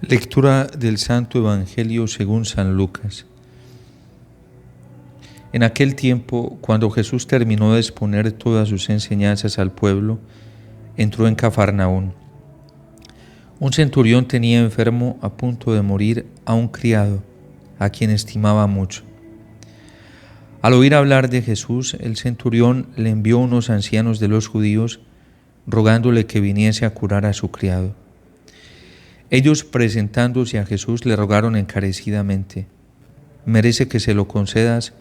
Lectura del Santo Evangelio según San Lucas. En aquel tiempo, cuando Jesús terminó de exponer todas sus enseñanzas al pueblo, entró en Cafarnaún. Un centurión tenía enfermo a punto de morir a un criado, a quien estimaba mucho. Al oír hablar de Jesús, el centurión le envió unos ancianos de los judíos, rogándole que viniese a curar a su criado. Ellos, presentándose a Jesús, le rogaron encarecidamente: merece que se lo concedas,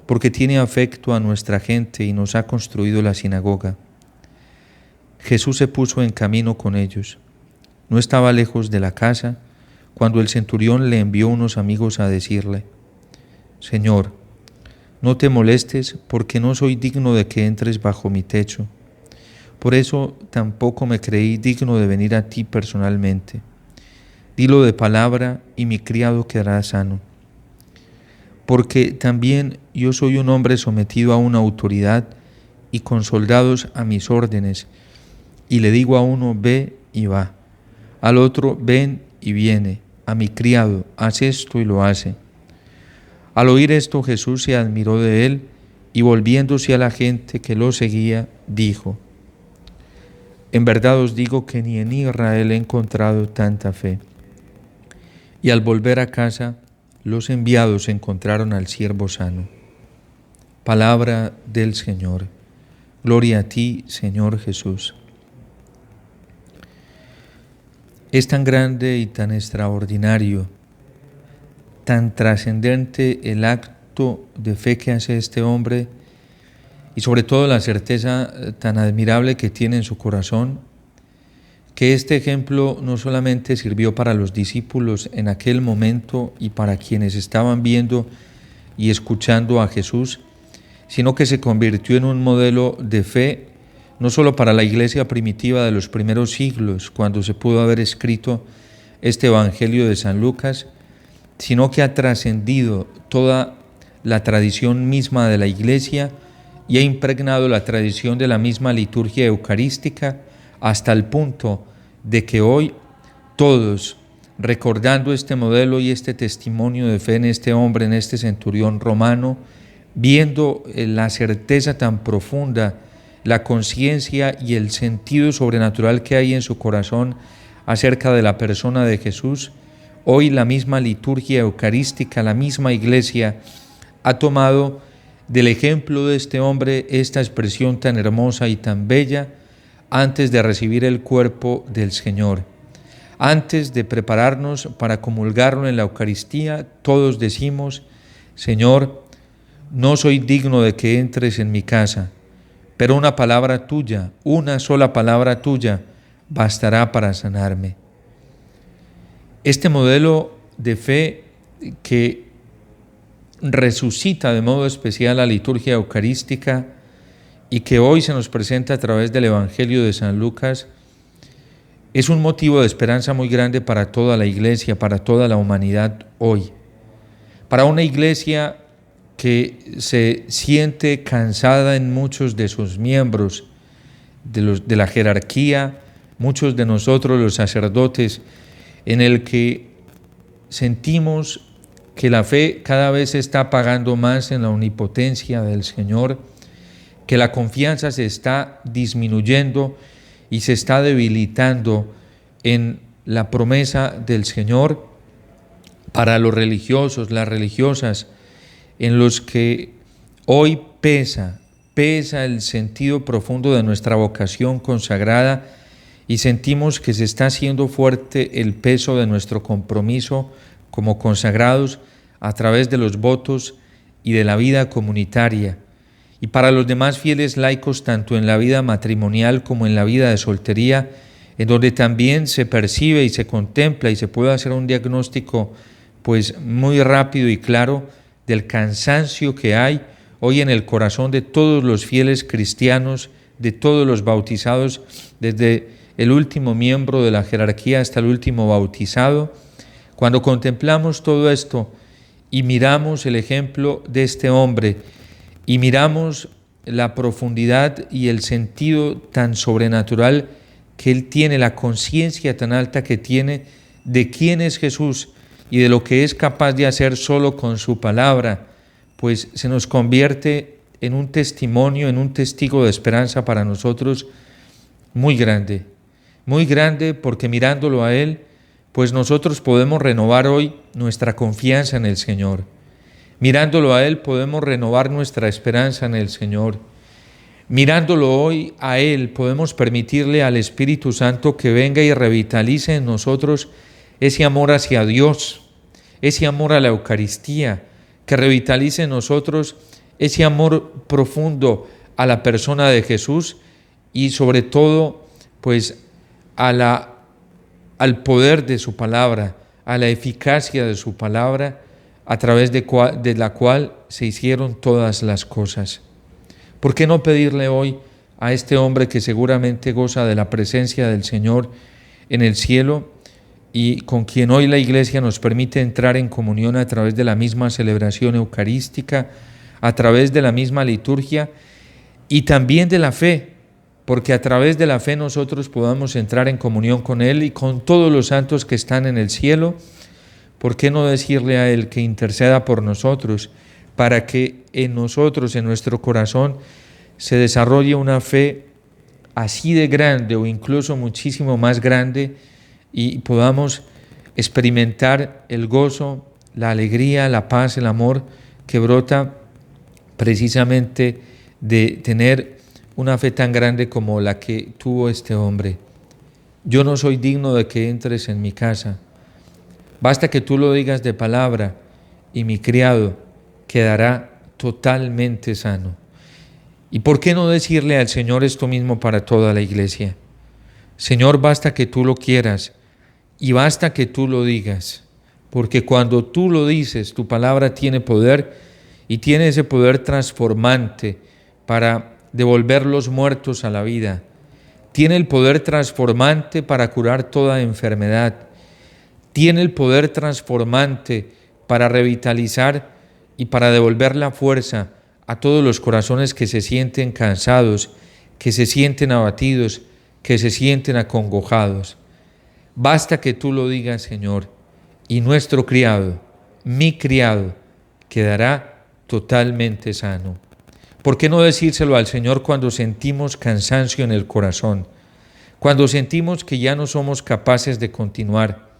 porque tiene afecto a nuestra gente y nos ha construido la sinagoga. Jesús se puso en camino con ellos. No estaba lejos de la casa cuando el centurión le envió unos amigos a decirle: Señor, no te molestes, porque no soy digno de que entres bajo mi techo. Por eso tampoco me creí digno de venir a ti personalmente. Dilo de palabra y mi criado quedará sano. Porque también yo soy un hombre sometido a una autoridad y con soldados a mis órdenes, y le digo a uno: ve y va, al otro: ven y viene, a mi criado: haz esto y lo hace. Al oír esto, Jesús se admiró de él y, volviéndose a la gente que lo seguía, dijo: en verdad os digo que ni en Israel he encontrado tanta fe. Y al volver a casa, los enviados encontraron al siervo sano. Palabra del Señor. Gloria a ti, Señor Jesús. Es tan grande y tan extraordinario, tan trascendente el acto de fe que hace este hombre, y sobre todo la certeza tan admirable que tiene en su corazón, que este ejemplo no solamente sirvió para los discípulos en aquel momento y para quienes estaban viendo y escuchando a Jesús, sino que se convirtió en un modelo de fe no solo para la iglesia primitiva de los primeros siglos, cuando se pudo haber escrito este Evangelio de San Lucas, sino que ha trascendido toda la tradición misma de la iglesia y ha impregnado la tradición de la misma liturgia eucarística, hasta el punto de que hoy todos, recordando este modelo y este testimonio de fe en este hombre, en este centurión romano, viendo la certeza tan profunda, la conciencia y el sentido sobrenatural que hay en su corazón acerca de la persona de Jesús, hoy la misma liturgia eucarística, la misma iglesia, ha tomado del ejemplo de este hombre esta expresión tan hermosa y tan bella antes de recibir el cuerpo del Señor. Antes de prepararnos para comulgarlo en la Eucaristía, todos decimos: Señor, no soy digno de que entres en mi casa, pero una palabra tuya, una sola palabra tuya, bastará para sanarme. Este modelo de fe que resucita de modo especial la liturgia eucarística y que hoy se nos presenta a través del Evangelio de San Lucas, es un motivo de esperanza muy grande para toda la iglesia, para toda la humanidad hoy. Para una iglesia que se siente cansada en muchos de sus miembros, de la jerarquía, muchos de nosotros los sacerdotes, en el que sentimos que la fe cada vez se está apagando más en la omnipotencia del Señor, que la confianza se está disminuyendo y se está debilitando en la promesa del Señor para los religiosos, las religiosas, en los que hoy pesa el sentido profundo de nuestra vocación consagrada y sentimos que se está haciendo fuerte el peso de nuestro compromiso como consagrados a través de los votos y de la vida comunitaria. Y para los demás fieles laicos, tanto en la vida matrimonial como en la vida de soltería, en donde también se percibe y se contempla y se puede hacer un diagnóstico pues muy rápido y claro del cansancio que hay hoy en el corazón de todos los fieles cristianos, de todos los bautizados, desde el último miembro de la jerarquía hasta el último bautizado. Cuando contemplamos todo esto y miramos el ejemplo de este hombre y miramos la profundidad y el sentido tan sobrenatural que él tiene, la conciencia tan alta que tiene de quién es Jesús y de lo que es capaz de hacer solo con su palabra, pues se nos convierte en un testimonio, en un testigo de esperanza para nosotros muy grande porque mirándolo a Él, pues nosotros podemos renovar hoy nuestra confianza en el Señor. Mirándolo a Él podemos renovar nuestra esperanza en el Señor. Mirándolo hoy a Él podemos permitirle al Espíritu Santo que venga y revitalice en nosotros ese amor hacia Dios, ese amor a la Eucaristía, que revitalice en nosotros ese amor profundo a la persona de Jesús y sobre todo pues al poder de su palabra, a la eficacia de su palabra, a través de la cual se hicieron todas las cosas. ¿Por qué no pedirle hoy a este hombre que seguramente goza de la presencia del Señor en el cielo y con quien hoy la Iglesia nos permite entrar en comunión a través de la misma celebración eucarística, a través de la misma liturgia y también de la fe, porque a través de la fe nosotros podamos entrar en comunión con Él y con todos los santos que están en el cielo? ¿Por qué no decirle a Él que interceda por nosotros para que en nosotros, en nuestro corazón, se desarrolle una fe así de grande o incluso muchísimo más grande y podamos experimentar el gozo, la alegría, la paz, el amor que brota precisamente de tener una fe tan grande como la que tuvo este hombre? Yo no soy digno de que entres en mi casa. Basta que tú lo digas de palabra y mi criado quedará totalmente sano. ¿Y por qué no decirle al Señor esto mismo para toda la Iglesia? Señor, basta que tú lo quieras y basta que tú lo digas, porque cuando tú lo dices, tu palabra tiene poder y tiene ese poder transformante para devolver los muertos a la vida. Tiene el poder transformante para curar toda enfermedad. Tiene el poder transformante para revitalizar y para devolver la fuerza a todos los corazones que se sienten cansados, que se sienten abatidos, que se sienten acongojados. Basta que tú lo digas, Señor, y nuestro criado, mi criado, quedará totalmente sano. ¿Por qué no decírselo al Señor cuando sentimos cansancio en el corazón? Cuando sentimos que ya no somos capaces de continuar.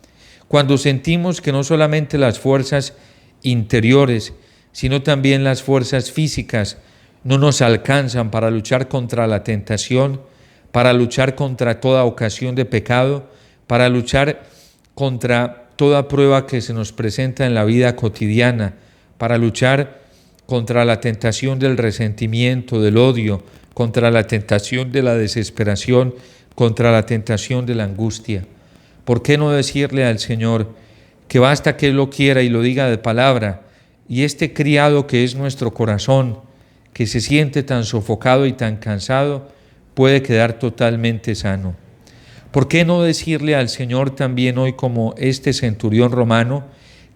Cuando sentimos que no solamente las fuerzas interiores, sino también las fuerzas físicas no nos alcanzan para luchar contra la tentación, para luchar contra toda ocasión de pecado, para luchar contra toda prueba que se nos presenta en la vida cotidiana, para luchar contra la tentación del resentimiento, del odio, contra la tentación de la desesperación, contra la tentación de la angustia. ¿Por qué no decirle al Señor que basta que Él lo quiera y lo diga de palabra, y este criado que es nuestro corazón, que se siente tan sofocado y tan cansado, puede quedar totalmente sano? ¿Por qué no decirle al Señor también hoy, como este centurión romano,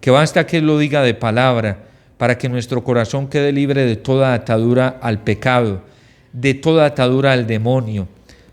que basta que Él lo diga de palabra para que nuestro corazón quede libre de toda atadura al pecado, de toda atadura al demonio,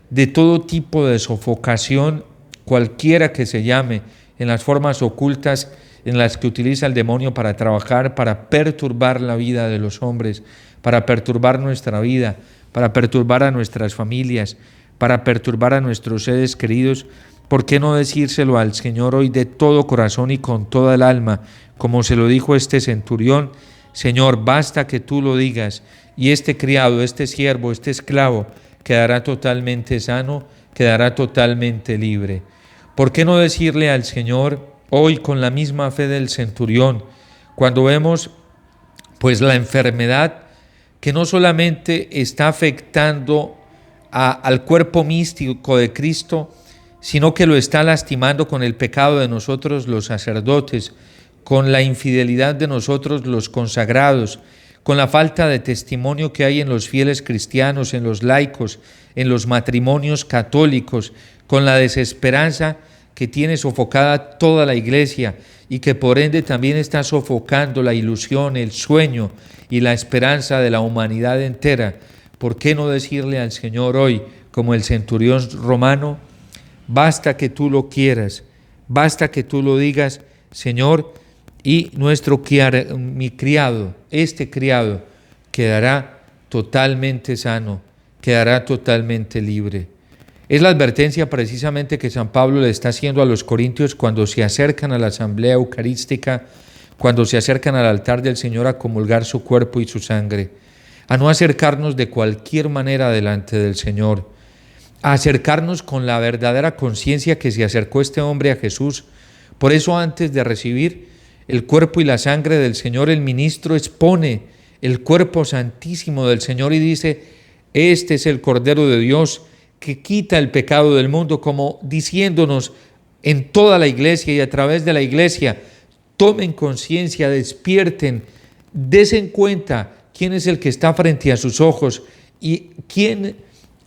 de todo tipo de sofocación, cualquiera que se llame, en las formas ocultas en las que utiliza el demonio para trabajar, para perturbar la vida de los hombres, para perturbar nuestra vida, para perturbar a nuestras familias, para perturbar a nuestros seres queridos? ¿Por qué no decírselo al Señor hoy de todo corazón y con toda el alma, como se lo dijo este centurión? Señor, basta que tú lo digas, y este criado, este siervo, este esclavo quedará totalmente sano, quedará totalmente libre. ¿Por qué no decirle al Señor hoy con la misma fe del centurión, cuando vemos pues la enfermedad que no solamente está afectando al cuerpo místico de Cristo, sino que lo está lastimando con el pecado de nosotros los sacerdotes, con la infidelidad de nosotros los consagrados, con la falta de testimonio que hay en los fieles cristianos, en los laicos, en los matrimonios católicos, con la desesperanza que tiene sofocada toda la Iglesia y que por ende también está sofocando la ilusión, el sueño y la esperanza de la humanidad entera? ¿Por qué no decirle al Señor hoy, como el centurión romano, basta que tú lo quieras, Basta que tú lo digas, Señor, y mi criado, este criado, quedará totalmente sano, quedará totalmente libre. Es la advertencia precisamente que San Pablo le está haciendo a los corintios cuando se acercan a la asamblea eucarística, cuando se acercan al altar del Señor a comulgar su cuerpo y su sangre, a no acercarnos de cualquier manera delante del Señor, a acercarnos con la verdadera conciencia que se acercó este hombre a Jesús. Por eso, antes de recibir el cuerpo y la sangre del Señor, el ministro expone el cuerpo santísimo del Señor y dice: este es el Cordero de Dios que quita el pecado del mundo, como diciéndonos en toda la iglesia y a través de la iglesia: tomen conciencia, despierten, desen cuenta quién es el que está frente a sus ojos y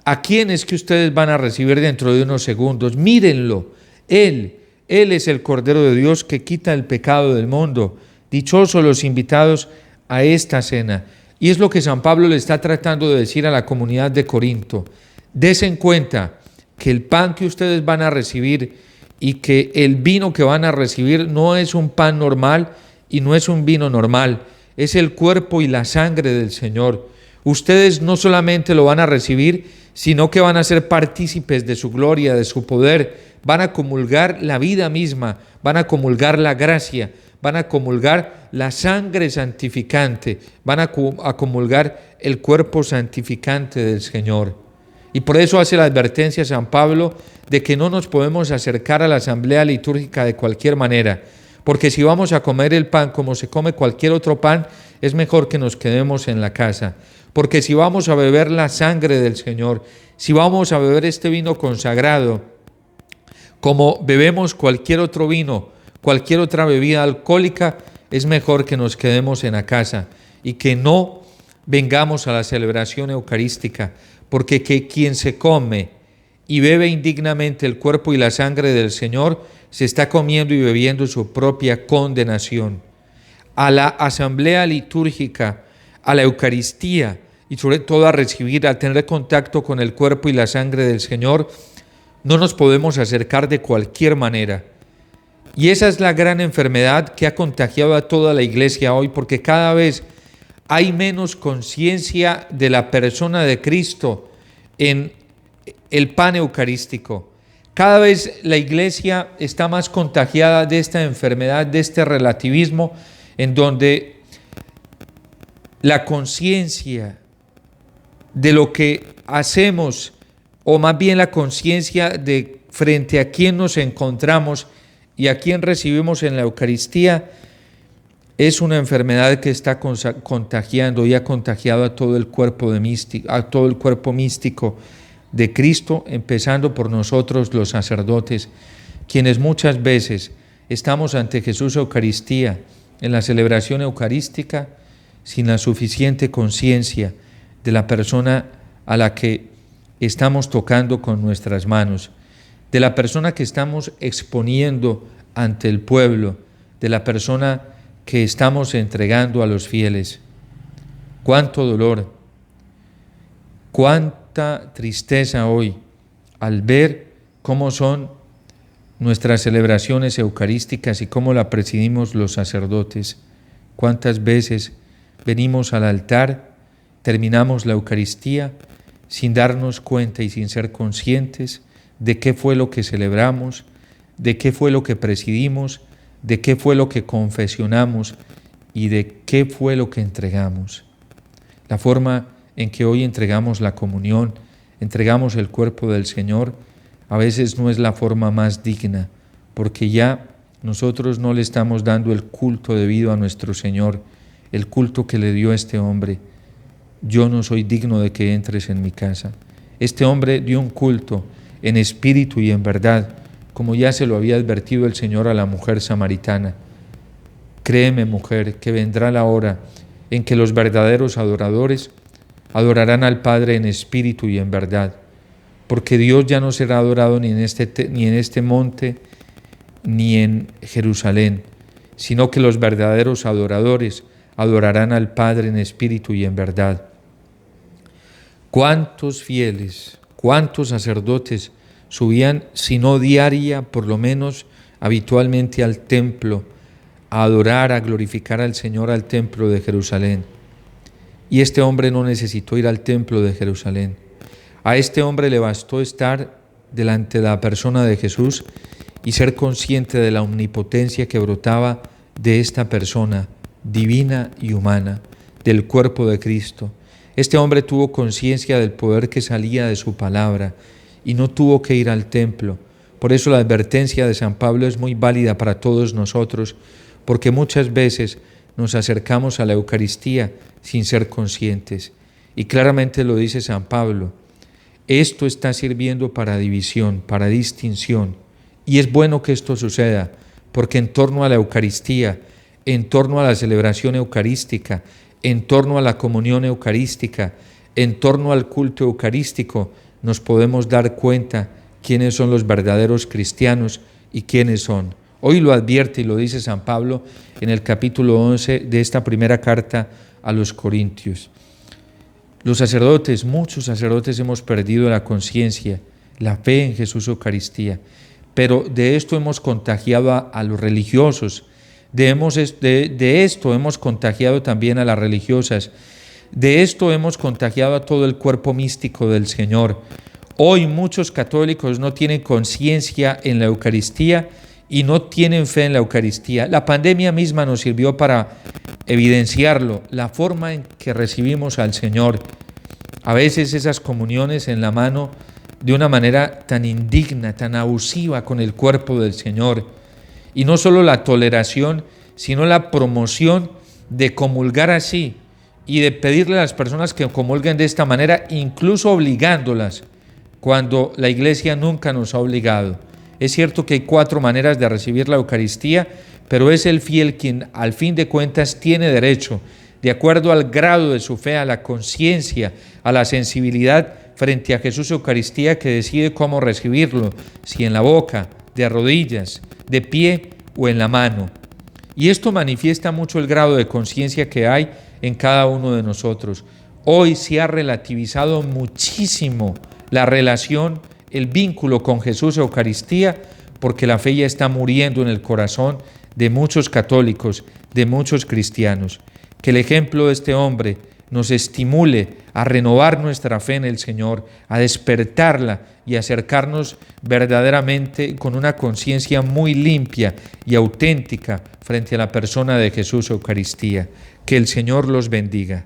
a quién es que ustedes van a recibir dentro de unos segundos. Mírenlo, Él es el Cordero de Dios que quita el pecado del mundo. Dichosos los invitados a esta cena. Y es lo que San Pablo le está tratando de decir a la comunidad de Corinto. Desen cuenta que el pan que ustedes van a recibir y que el vino que van a recibir no es un pan normal y no es un vino normal, es el cuerpo y la sangre del Señor. Ustedes no solamente lo van a recibir, sino que van a ser partícipes de su gloria, de su poder, van a comulgar la vida misma, van a comulgar la gracia, van a comulgar la sangre santificante, van a comulgar el cuerpo santificante del Señor. Y por eso hace la advertencia San Pablo de que no nos podemos acercar a la asamblea litúrgica de cualquier manera, porque si vamos a comer el pan como se come cualquier otro pan, es mejor que nos quedemos en la casa. Porque si vamos a beber la sangre del Señor, si vamos a beber este vino consagrado, como bebemos cualquier otro vino, cualquier otra bebida alcohólica, es mejor que nos quedemos en la casa y que no vengamos a la celebración eucarística, porque quien se come y bebe indignamente el cuerpo y la sangre del Señor, se está comiendo y bebiendo su propia condenación. A la asamblea litúrgica, a la Eucaristía y sobre todo a recibir, a tener contacto con el cuerpo y la sangre del Señor, no nos podemos acercar de cualquier manera. Y esa es la gran enfermedad que ha contagiado a toda la iglesia hoy, porque cada vez hay menos conciencia de la persona de Cristo en el pan eucarístico. Cada vez la iglesia está más contagiada de esta enfermedad, de este relativismo, en donde la conciencia de lo que hacemos, o más bien la conciencia de frente a quién nos encontramos y a quién recibimos en la Eucaristía, es una enfermedad que está contagiando y ha contagiado a todo el cuerpo místico de Cristo, empezando por nosotros los sacerdotes, quienes muchas veces estamos ante Jesús Eucaristía, en la celebración eucarística, sin la suficiente conciencia de la persona a la que estamos tocando con nuestras manos, de la persona que estamos exponiendo ante el pueblo, de la persona que estamos entregando a los fieles. Cuánto dolor, cuánta tristeza hoy al ver cómo son nuestras celebraciones eucarísticas y cómo la presidimos los sacerdotes. Cuántas veces venimos al altar, terminamos la Eucaristía sin darnos cuenta y sin ser conscientes de qué fue lo que celebramos, de qué fue lo que presidimos, de qué fue lo que confesionamos y de qué fue lo que entregamos. La forma en que hoy entregamos la comunión, entregamos el cuerpo del Señor, a veces no es la forma más digna, porque ya nosotros no le estamos dando el culto debido a nuestro Señor, el culto que le dio este hombre. Yo no soy digno de que entres en mi casa. Este hombre dio un culto en espíritu y en verdad, como ya se lo había advertido el Señor a la mujer samaritana. Créeme, mujer, que vendrá la hora en que los verdaderos adoradores adorarán al Padre en espíritu y en verdad, porque Dios ya no será adorado ni en este monte, ni en Jerusalén, sino que los verdaderos adoradores adorarán al Padre en espíritu y en verdad. ¿Cuántos fieles, cuántos sacerdotes subían, si no diaria, por lo menos habitualmente al templo, a adorar, a glorificar al Señor al templo de Jerusalén. Y este hombre no necesitó ir al templo de Jerusalén. A este hombre le bastó estar delante de la persona de Jesús y ser consciente de la omnipotencia que brotaba de esta persona divina y humana, del cuerpo de Cristo. Este hombre tuvo conciencia del poder que salía de su palabra y no tuvo que ir al templo. Por eso la advertencia de San Pablo es muy válida para todos nosotros, porque muchas veces nos acercamos a la Eucaristía sin ser conscientes. Y claramente lo dice San Pablo, esto está sirviendo para división, para distinción. Y es bueno que esto suceda, porque en torno a la Eucaristía, en torno a la celebración eucarística, en torno a la comunión eucarística, en torno al culto eucarístico, nos podemos dar cuenta quiénes son los verdaderos cristianos y quiénes son. Hoy lo advierte y lo dice San Pablo en el capítulo 11 de esta primera carta a los Corintios. Los sacerdotes, muchos sacerdotes hemos perdido la conciencia, la fe en Jesús Eucaristía, pero de esto hemos contagiado a los religiosos, de esto hemos contagiado también a las religiosas, de esto hemos contagiado a todo el cuerpo místico del Señor. Hoy muchos católicos no tienen conciencia en la Eucaristía y no tienen fe en la Eucaristía. La pandemia misma nos sirvió para evidenciarlo, la forma en que recibimos al Señor. A veces esas comuniones en la mano de una manera tan indigna, tan abusiva con el cuerpo del Señor. Y no solo la toleración, sino la promoción de comulgar así y de pedirle a las personas que comulguen de esta manera, incluso obligándolas, cuando la Iglesia nunca nos ha obligado. Es cierto que hay 4 maneras de recibir la Eucaristía, pero es el fiel quien al fin de cuentas tiene derecho, de acuerdo al grado de su fe, a la conciencia, a la sensibilidad frente a Jesús Eucaristía, que decide cómo recibirlo, si en la boca, de rodillas, de pie o en la mano. Y esto manifiesta mucho el grado de conciencia que hay en cada uno de nosotros. Hoy se ha relativizado muchísimo la relación, el vínculo con Jesús Eucaristía, porque la fe ya está muriendo en el corazón de muchos católicos, de muchos cristianos. Que el ejemplo de este hombre nos estimule a renovar nuestra fe en el Señor, a despertarla y acercarnos verdaderamente con una conciencia muy limpia y auténtica frente a la persona de Jesús Eucaristía. Que el Señor los bendiga.